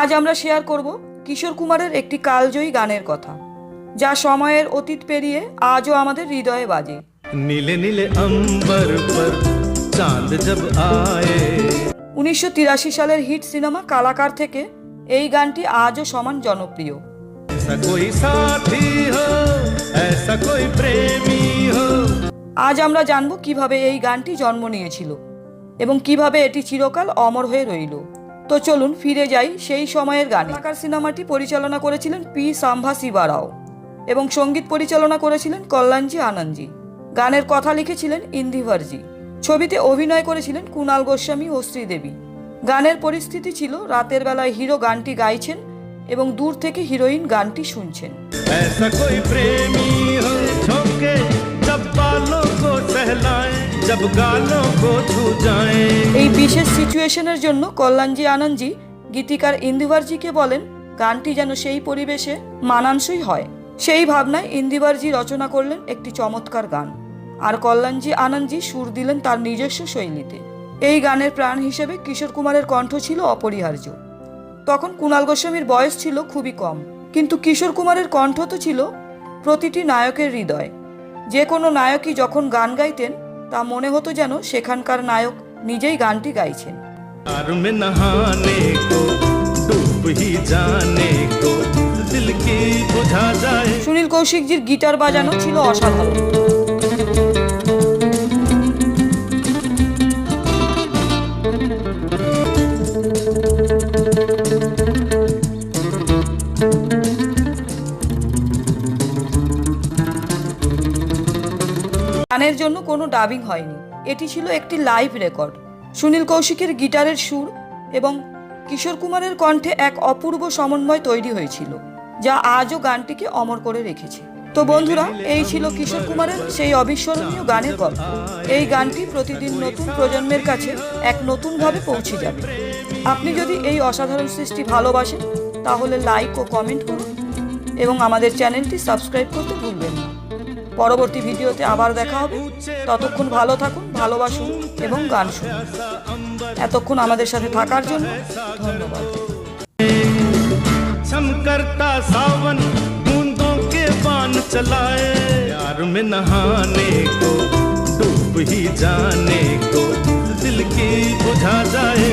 আজ আমরা শেয়ার করব কিশোর কুমারের একটি কালজয়ী গানের কথা, যা সময়ের অতীত পেরিয়ে আজও আমাদের হৃদয়ে বাজে। নীলে নীলে অম্বর পর চাঁদ জব আয়ে। 1983 সালের হিট সিনেমা কালাকার থেকে এই গানটি আজও সমান জনপ্রিয়। ऐसा कोई साथी हो, ऐसा कोई प्रेमी हो। আজ আমরা জানব কিভাবে এই গানটি জন্ম নিয়েছিল এবং কিভাবে এটি চিরকাল অমর হয়ে রইল। তো চলুন ফিরে যাই সেই সময়ের গানে। কালাকার সিনেমাটি পরিচালনা করেছিলেন পি সাম্ভাসিবা রাও এবং সঙ্গীত পরিচালনা করেছিলেন কল্যাণজি আনন্দজি। গানের কথা লিখেছিলেন ইন্দিভারজি। ছবিতে অভিনয় করেছিলেন কুণাল গোস্বামী ও শ্রীদেবী। গানের পরিস্থিতি ছিল রাতের বেলায় হিরো গানটি গাইছেন এবং দূর থেকে হিরোইন গানটি শুনছেন। ऐसा कोई प्रेमी हो झोंके जब बालों को सहलाए, जब गालों को छू जाए। এই বিশেষ সিচুয়েশনের জন্য কল্যাণজি আনন্দজি গীতিকার ইন্দিভারজিকে বলেন গানটি যেন সেই পরিবেশে মানানসই হয়। সেই ভাবনায় ইন্দিভারজি রচনা করলেন একটি চমৎকার গান, আর কল্যাণজি আনন্দজি সুর দিলেন তার নিজস্ব শৈলীতে। এই গানের প্রাণ হিসেবে কিশোর কুমারের কণ্ঠ ছিল অপরিহার্য। তখন কুণাল গোস্বামীর বয়স ছিল খুবই কম, কিন্তু কিশোর কুমারের কণ্ঠ তো ছিল প্রতিটি নায়কের হৃদয়। যে কোনো নায়কই যখন গান গাইতেন তা মনে হতো যেন সেখানকার নায়ক নিজেই গানটি গাইছেন। प्यार में नहाने को, डूब ही जाने को, दिल की बुझा जाए। সুনীল কৌশিকজির গিটার বাজানো ছিল অসাধারণ। গানের জন্য কোনো ডাবিং হয়নি, এটি ছিল একটি লাইভ রেকর্ড। সুনীল কৌশিকের গিটারের সুর এবং কিশোর কুমারের কণ্ঠে এক অপূর্ব সমন্বয় তৈরি হয়েছিল, যা আজও গানটিকে অমর করে রেখেছে। তো বন্ধুরা, এই ছিল কিশোর কুমারের সেই অবিস্মরণীয় গানের গল্প। এই গানটি প্রতিদিন নতুন প্রজন্মের কাছে এক নতুনভাবে পৌঁছে যাবে। আপনি যদি এই অসাধারণ সৃষ্টি ভালোবাসেন তাহলে লাইক ও কমেন্ট করুন এবং আমাদের চ্যানেলটি সাবস্ক্রাইব করতে ভুলবেন না। পরবর্তী ভিডিওতে আবার দেখা হবে। ততক্ষণ ভালো থাকুন, ভালোবাসুন এবং গান শুনুন। এতক্ষণ আমাদের সাথে থাকার জন্য ধন্যবাদ। चमकता सावन बूंदों के बान चलाए, प्यार में नहाने को, डूब ही जाने को, दिल की बुझा जाए।